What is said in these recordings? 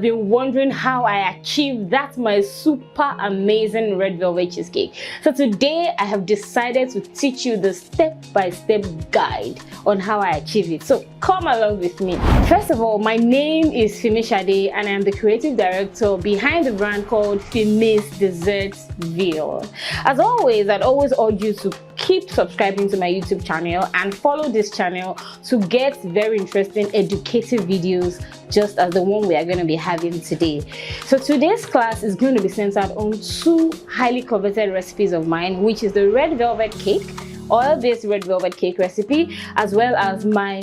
have been wondering how I achieved that my super amazing red velvet cheesecake. So today I have decided to teach you the step-by-step guide on how I achieve it. So come along with me. First of all, my name is Fimi Shade and I am the creative director behind the brand called Fimi's Dessertsville. As always, I'd always urge you to keep subscribing to my YouTube channel and follow this channel to get very interesting educative videos just as the one we are going to be having today. So today's class is going to be centered on two highly coveted recipes of mine, which is the red velvet cake, oil-based red velvet cake recipe, as well as my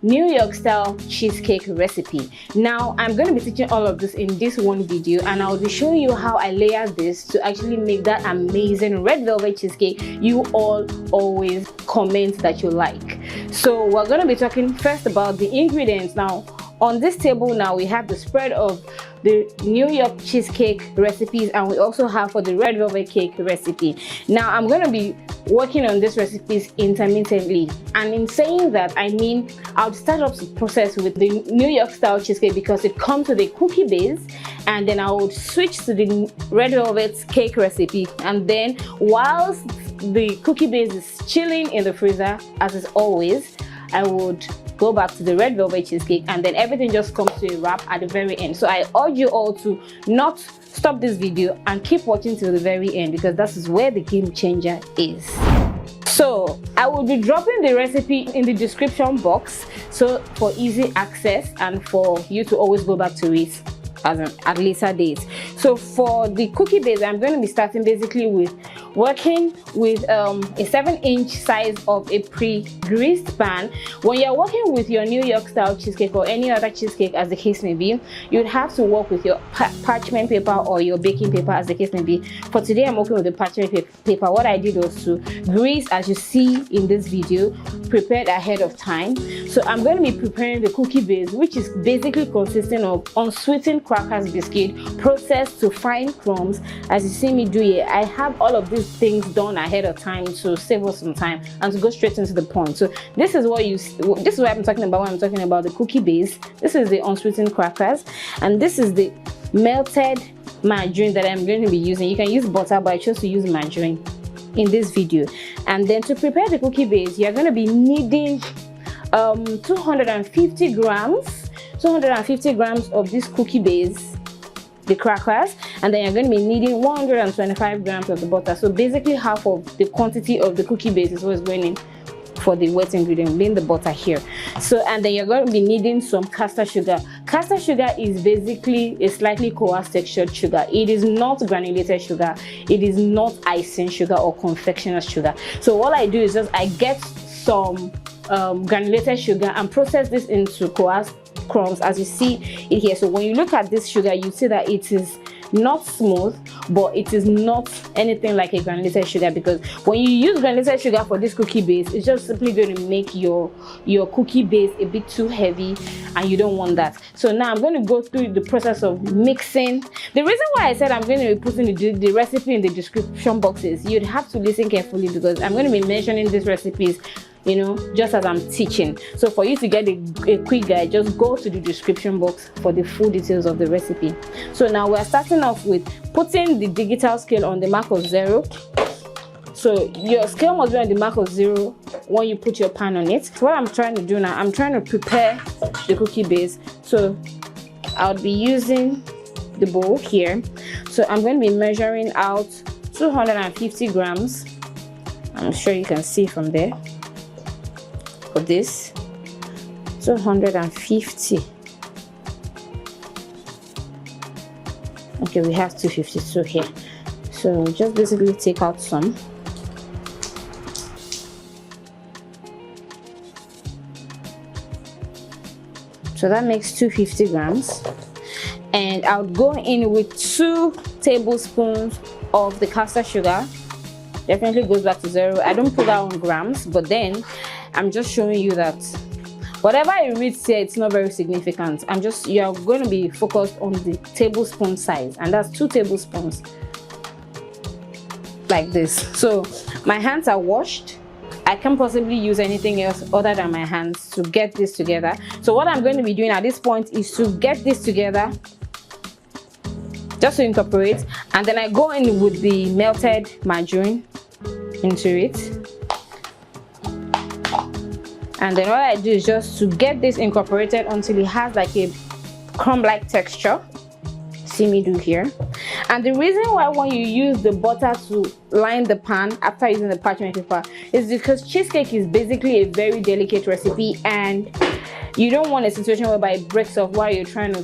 New York style cheesecake recipe. Now I'm going to be teaching all of this in this one video, and I'll be showing you how I layer this to actually make that amazing red velvet cheesecake you all always comment that you like. So we're going to be talking first about the ingredients. Now on this table now we have the spread of the New York cheesecake recipes, and we also have for the red velvet cake recipe. Now I'm going to be working on these recipes intermittently, and in saying that I mean I'll start off the process with the New York style cheesecake because it comes with a cookie base, and then I would switch to the red velvet cake recipe, and then whilst the cookie base is chilling in the freezer as is always, I would go back to the red velvet cheesecake, and then everything just comes to a wrap at the very end. So I urge you all to not stop this video and keep watching till the very end, because that is where the game changer is. So I will be dropping the recipe in the description box, so for easy access and for you to always go back to it at later dates. So for the cookie base, I'm going to be starting basically with working with a 7-inch size of a pre-greased pan. When you're working with your New York style cheesecake or any other cheesecake as the case may be, you'd have to work with your parchment paper or your baking paper as the case may be. For today I'm working with the parchment paper. What I did was to grease, as you see in this video, prepared ahead of time. So I'm going to be preparing the cookie base, which is basically consisting of unsweetened crackers biscuit processed to fine crumbs. As you see me do here, I have all of these things done ahead of time to save us some time and to go straight into the point. So this is what I'm talking about when I'm talking about the cookie base. This is the unsweetened crackers, and this is the melted margarine that I'm going to be using. You can use butter, but I chose to use margarine in this video. And then to prepare the cookie base, you're going to be needing 250 grams of this cookie base, the crackers, and then you're going to be needing 125 grams of the butter. So basically half of the quantity of the cookie base is what's going in for the wet ingredient, being the butter here. So, and then you're going to be needing some castor sugar. Castor sugar is basically a slightly coarse textured sugar. It is not granulated sugar, it is not icing sugar or confectioner's sugar. So what I do is just I get some granulated sugar and process this into coarse crumbs, as you see it here. So when you look at this sugar, you see that it is not smooth, but it is not anything like a granulated sugar, because when you use granulated sugar for this cookie base, it's just simply going to make your cookie base a bit too heavy, and you don't want that. So now I'm going to go through the process of mixing. The reason why I said I'm going to be putting the recipe in the description box is you'd have to listen carefully, because I'm going to be mentioning these recipes, you know, just as I'm teaching. So for you to get a quick guide, just go to the description box for the full details of the recipe. So now we're starting off with putting the digital scale on the mark of 0. So your scale must be on the mark of 0 when you put your pan on it. What I'm trying to do now, I'm trying to prepare the cookie base. So I'll be using the bowl here. So I'm going to be measuring out 250 grams. I'm sure you can see from there. For this 250. Okay, we have 252 here, so just basically take out some. So that makes 250 grams, and I would go in with 2 tablespoons of the castor sugar. Definitely goes back to 0. I don't put that on grams, but then I'm just showing you that whatever it reads here, it's not very significant. You're going to be focused on the tablespoon size, and that's 2 tablespoons like this. So my hands are washed. I can't possibly use anything else other than my hands to get this together. So what I'm going to be doing at this point is to get this together just to incorporate, and then I go in with the melted margarine into it. And then what I do is just to get this incorporated until it has like a crumb-like texture. See me do here. And the reason why I want you to use the butter to line the pan after using the parchment paper is because cheesecake is basically a very delicate recipe, and you don't want a situation whereby it breaks off while you're trying to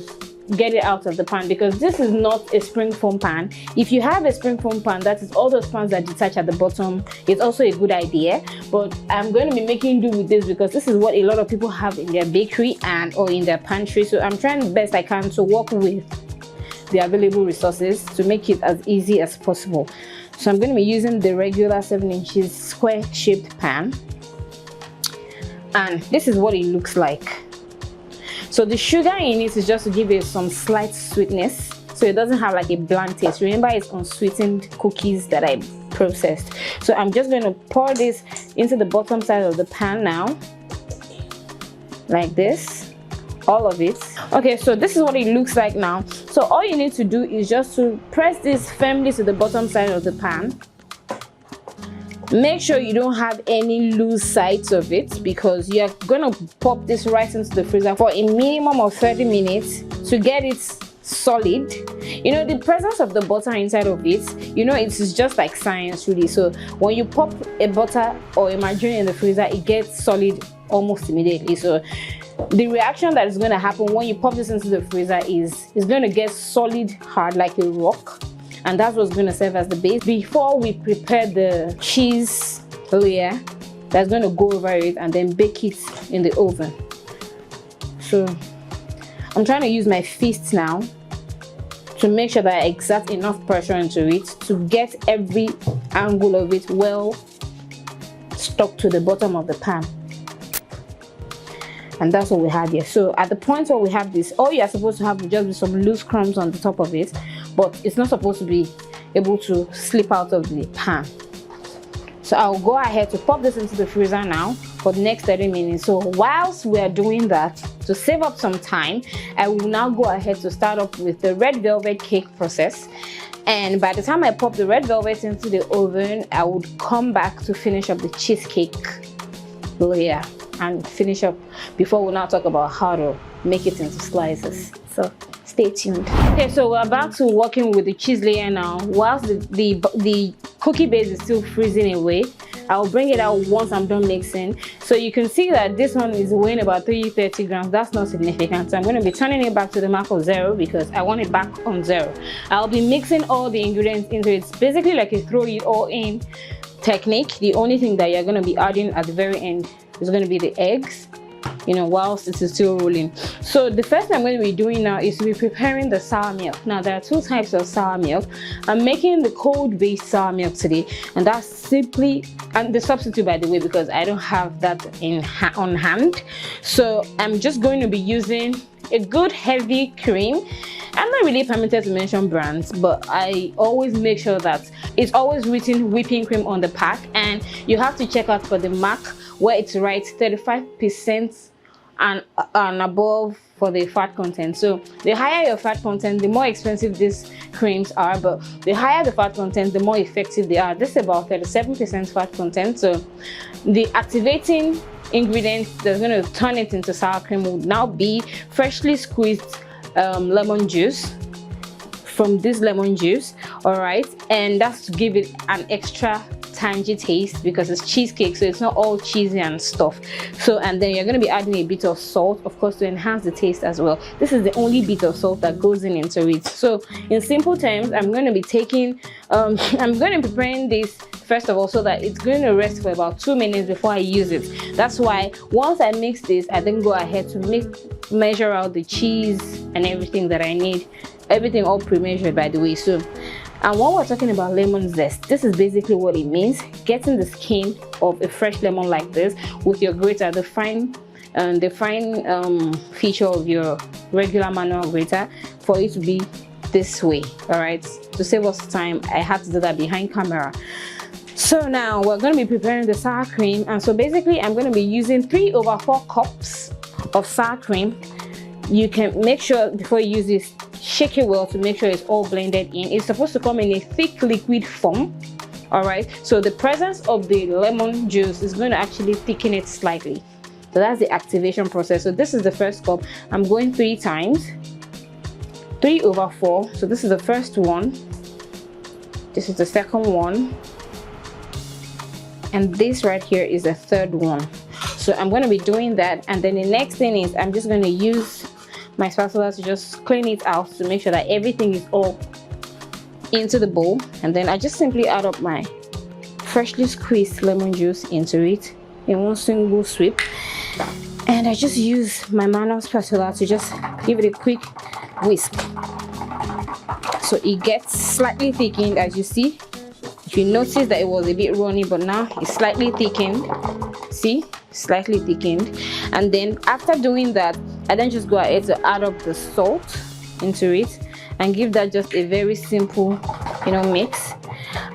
get it out of the pan, because this is not a spring foam pan. If you have a spring foam pan, that is all those pans that detach at the bottom, it's also a good idea. But I'm going to be making do with this because this is what a lot of people have in their bakery and or in their pantry. So I'm trying the best I can to work with the available resources to make it as easy as possible. So I'm going to be using the regular 7 inches square shaped pan, and this is what it looks like. So the sugar in it is just to give it some slight sweetness, so it doesn't have like a bland taste. Remember, it's unsweetened cookies that I processed. So I'm just going to pour this into the bottom side of the pan now, like this, all of it. Okay, so this is what it looks like now. So all you need to do is just to press this firmly to the bottom side of the pan. Make sure you don't have any loose sides of it, because you're gonna pop this right into the freezer for a minimum of 30 minutes to get it solid. You know, the presence of the butter inside of it, you know, it's just like science really. So when you pop a butter or a margarine in the freezer, it gets solid almost immediately. So the reaction that is going to happen when you pop this into the freezer is it's going to get solid hard like a rock, and that's what's going to serve as the base before we prepare the cheese layer that's going to go over it and then bake it in the oven. So I'm trying to use my fist now to make sure that I exert enough pressure into it to get every angle of it well stuck to the bottom of the pan. And that's what we have here. So at the point where we have this, all you are supposed to have will just be some loose crumbs on the top of it, but it's not supposed to be able to slip out of the pan. So I'll go ahead to pop this into the freezer now for the next 30 minutes. So whilst we are doing that, to save up some time, I will now go ahead to start up with the red velvet cake process. And by the time I pop the red velvet into the oven, I would come back to finish up the cheesecake layer and finish up before we now talk about how to make it into slices. So stay tuned. Okay, so we're about to working with the cheese layer now. Whilst the cookie base is still freezing away, I'll bring it out once I'm done mixing. So you can see that this one is weighing about 330 grams. That's not significant. So I'm going to be turning it back to the mark of 0 because I want it back on 0. I'll be mixing all the ingredients into it. It's basically like a throw it all in technique. The only thing that you're going to be adding at the very end is going to be the eggs, you know, whilst it is still rolling. So the first thing I'm going to be doing now is to be preparing the sour milk. Now there are two types of sour milk. I'm making the cold based sour milk today, and that's simply, and the substitute by the way, because I don't have that on hand. So I'm just going to be using a good heavy cream. I'm not really permitted to mention brands, but I always make sure that it's always written whipping cream on the pack, and you have to check out for the mark where it's right 35% and above for the fat content. So the higher your fat content, the more expensive these creams are, but the higher the fat content, the more effective they are. This is about 37% fat content. So the activating ingredient that's going to turn it into sour cream would now be freshly squeezed lemon juice from this lemon juice. All right, and that's to give it an extra tangy taste because it's cheesecake, so it's not all cheesy and stuff. So, and then you're going to be adding a bit of salt, of course, to enhance the taste as well. This is the only bit of salt that goes into it. So in simple terms, I'm going to be taking I'm going to be preparing this first of all so that it's going to rest for about 2 minutes before I use it. That's why once I mix this, I then go ahead to measure out the cheese and everything that I need, everything all pre-measured by the way. So, and when we're talking about lemon zest, this is basically what it means: getting the skin of a fresh lemon like this with your grater, the fine feature of your regular manual grater, for it to be this way. All right, to save us time, I had to do that behind camera. So now we're going to be preparing the sour cream, and so basically I'm going to be using 3/4 cups of sour cream. You can make sure before you use this shake it well to make sure it's all blended in. It's supposed to come in a thick liquid form. All right, so the presence of the lemon juice is going to actually thicken it slightly. So that's the activation process. So this is the first cup. I'm going 3 times, 3/4. So this is the first one, this is the second one, and this right here is the third one. So I'm going to be doing that, and then the next thing is I'm just going to use my spatula to just clean it out to make sure that everything is all into the bowl. And then I just simply add up my freshly squeezed lemon juice into it in one single sweep, and I just use my manual spatula to just give it a quick whisk. So it gets slightly thickened, as you see. If you notice that it was a bit runny, but now it's slightly thickened. See, slightly thickened. And then after doing that, I then just go ahead to add up the salt into it and give that just a very simple, mix.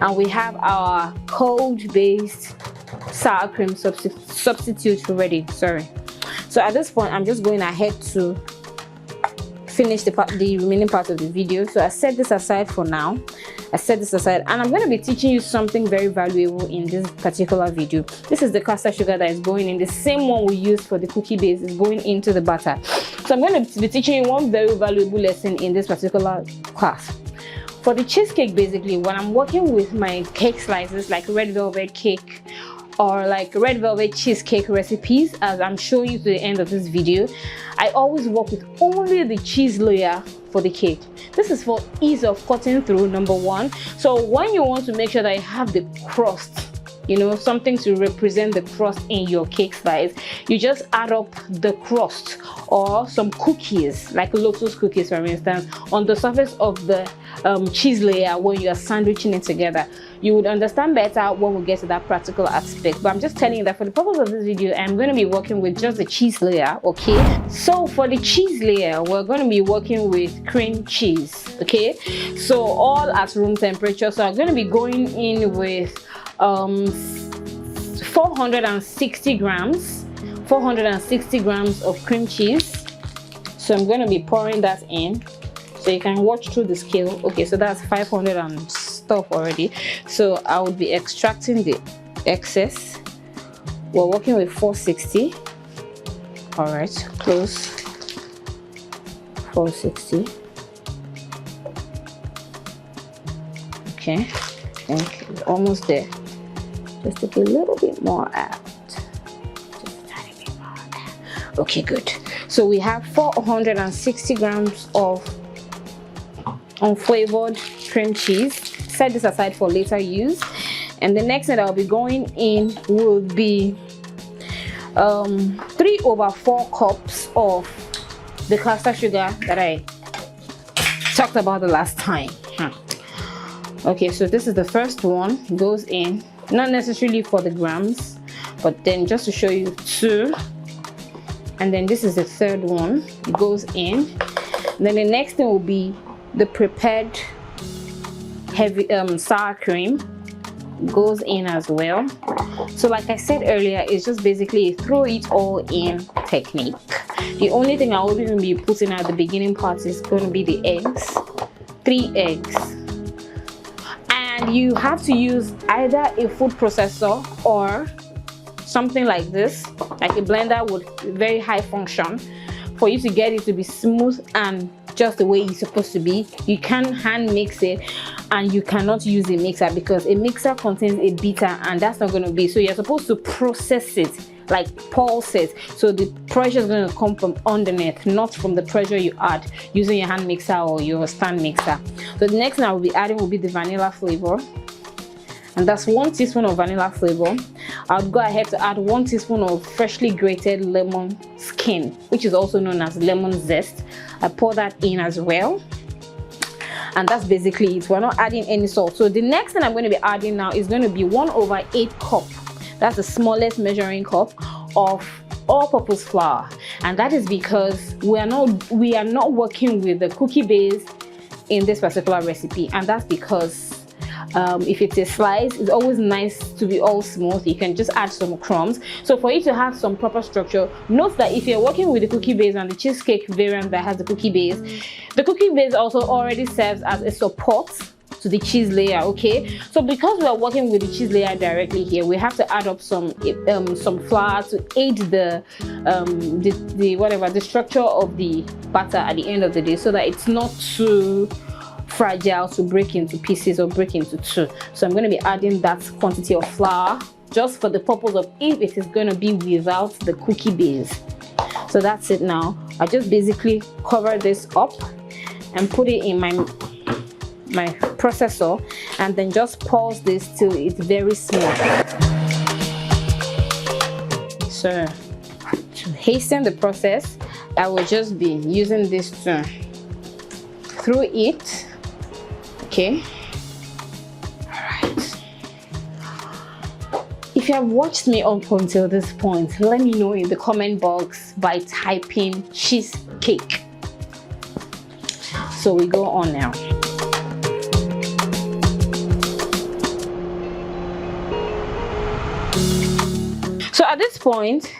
And we have our cold based sour cream substitute ready. So at this point, I'm just going ahead to finish the remaining part of the video. So I set this aside for now. And I'm going to be teaching you something very valuable in this particular video. This is the caster sugar that is going in. The same one we used for the cookie base is going into the batter. So I'm going to be teaching you one very valuable lesson in this particular class. For the cheesecake, basically, when I'm working with my cake slices, like red velvet cake or like red velvet cheesecake recipes, as I'm showing you to the end of this video, I always work with only the cheese layer for the cake. This is for ease of cutting through, number one. So when you want to make sure that you have the crust, something to represent the crust in your cake slice, you just add up the crust or some cookies, like lotus cookies for instance, on the surface of the cheese layer when you are sandwiching it together. You would understand better when we get to that practical aspect, but I'm just telling you that for the purpose of this video, I'm going to be working with just the cheese layer. Okay, so for the cheese layer, we're going to be working with cream cheese. Okay, so all at room temperature. So I'm going to be going in with 460 grams of cream cheese. So I'm going to be pouring that in, so you can watch through the scale. Okay, so that's 500 and stuff already. So I would be extracting the excess. We're working with 460. All right, close. 460. Okay, almost there. Just take a little bit more out. Just a tiny bit more. Okay, good. So we have 460 grams of unflavored cream cheese. Set this aside for later use. And the next thing I'll be going in will be 3/4 cups of the caster sugar that I talked about the last time. Okay, so this is the first one, goes in, not necessarily for the grams, but then just to show you 2. And then this is the third one, it goes in. And then the next thing will be the prepared heavy sour cream, goes in as well. So like I said earlier, it's just basically a throw it all in technique. The only thing I will even be putting at the beginning part is going to be the eggs, 3 eggs. And you have to use either a food processor or something like this, like a blender with very high function, for you to get it to be smooth and just the way it's supposed to be. You can hand mix it, and you cannot use a mixer because a mixer contains a beater, and that's not going to be. So you're supposed to process it, like Paul says. So the pressure is going to come from underneath, not from the pressure you add using your hand mixer or your stand mixer. So the next thing I will be adding will be the vanilla flavor, and that's 1 teaspoon of vanilla flavor. I'll go ahead to add 1 teaspoon of freshly grated lemon skin, which is also known as lemon zest. I pour that in as well, and that's basically it. We're not adding any salt. So the next thing I'm going to be adding now is going to be 1/8 cup. That's the smallest measuring cup of all-purpose flour, and that is because we are not working with the cookie base in this particular recipe, and that's because if it's a slice, it's always nice to be all smooth. You can just add some crumbs. So for you to have some proper structure, note that if you're working with the cookie base and the cheesecake variant that has the cookie base also already serves as a support to the cheese layer. Okay, so because we are working with the cheese layer directly here, we have to add up some flour to aid the structure of the batter at the end of the day, so that it's not too fragile to break into pieces or break into two. So I'm going to be adding that quantity of flour just for the purpose of if it is going to be without the cookie base. So that's it. Now I just basically cover this up and put it in my processor, and then just pulse this till it's very smooth. So to hasten the process, I will just be using this to through it. Okay, all right. If you have watched me up until this point, let me know in the comment box by typing cheesecake. So we go on now. So at this point,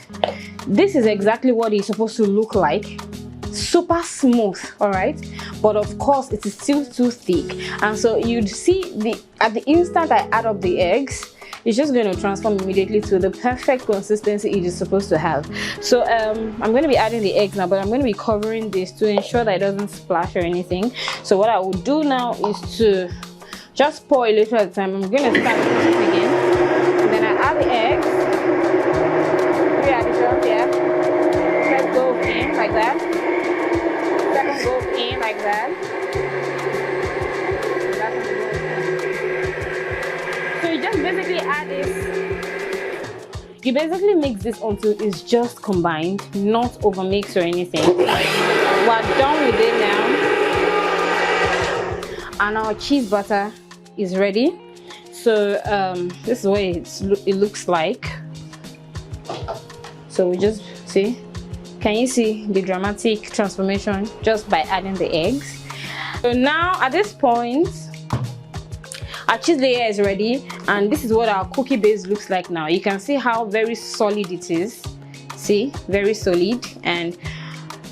this is exactly what it's supposed to look like. Super smooth, all right, but of course it is still too thick, and so you'd see at the instant I add up the eggs, it's just going to transform immediately to the perfect consistency it is supposed to have. So I'm going to be adding the eggs now, but I'm going to be covering this to ensure that it doesn't splash or anything. So what I will do now is to just pour a little at a time. I'm going to start with it again, and then I add the eggs. First go in like that, second go in like that. So you just basically add this. You basically mix this until it's just combined, not overmix or anything. We're done with it now, and our cheese butter is ready. So this is what it looks like. So we just see, can you see the dramatic transformation just by adding the eggs? So now at this point, our cheese layer is ready, and this is what our cookie base looks like now. You can see how very solid it is. See, very solid. And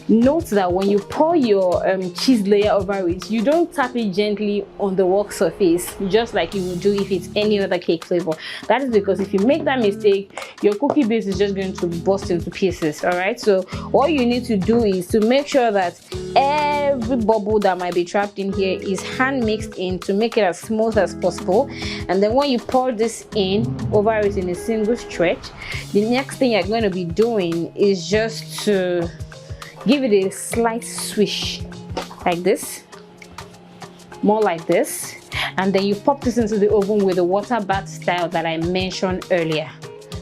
note that when you pour your cheese layer over it, you don't tap it gently on the work surface just like you would do if it's any other cake flavor. That is because if you make that mistake, your cookie base is just going to burst into pieces. All right, so what you need to do is to make sure that every bubble that might be trapped in here is hand mixed in to make it as smooth as possible. And then when you pour this in over it in a single stretch, the next thing you're going to be doing is just to give it a slight swish like this, more like this, and then you pop this into the oven with the water bath style that I mentioned earlier.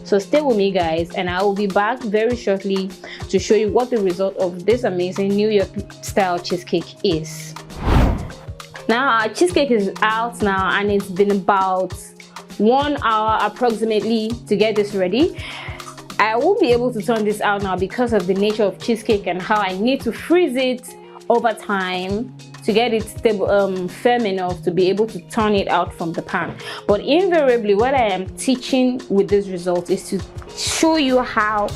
So stay with me guys, and I will be back very shortly to show you what the result of this amazing New York style cheesecake is. Now our cheesecake is out now, and it's been about 1 hour approximately to get this ready. I won't be able to turn this out now because of the nature of cheesecake and how I need to freeze it over time to get it stable, firm enough to be able to turn it out from the pan. But invariably, what I am teaching with this result is to show you how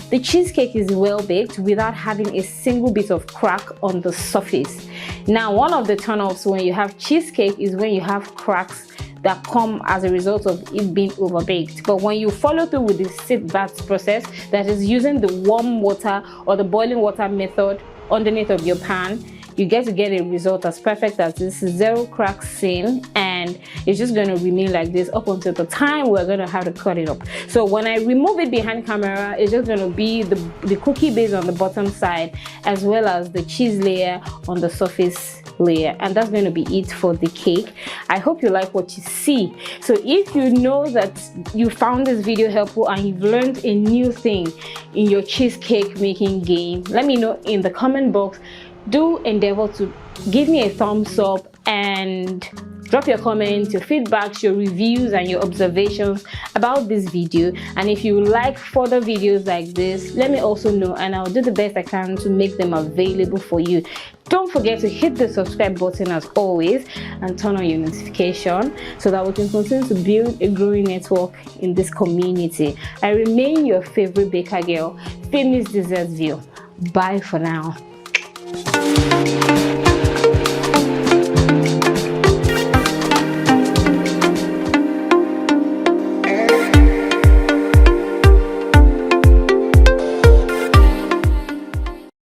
the cheesecake is well baked without having a single bit of crack on the surface. Now, one of the turn-offs when you have cheesecake is when you have cracks that come as a result of it being overbaked. But when you follow through with the sit bath process, that is using the warm water or the boiling water method underneath of your pan, you get a result as perfect as this. Zero cracks seen, and it's just going to remain like this up until the time we're going to have to cut it up. So when I remove it behind camera, it's just going to be the cookie base on the bottom side as well as the cheese layer on the surface layer, and that's going to be it for the cake. I hope you like what you see. So if you know that you found this video helpful and you've learned a new thing in your cheesecake making game, let me know in the comment box. Do endeavor to give me a thumbs up and Drop your comments, your feedbacks, your reviews, and your observations about this video. And if you like further videos like this, let me also know, and I'll do the best I can to make them available for you. Don't forget to hit the subscribe button as always, and turn on your notification so that we can continue to build a growing network in this community. I remain your favorite baker girl, Famous Desserts View. Bye for now.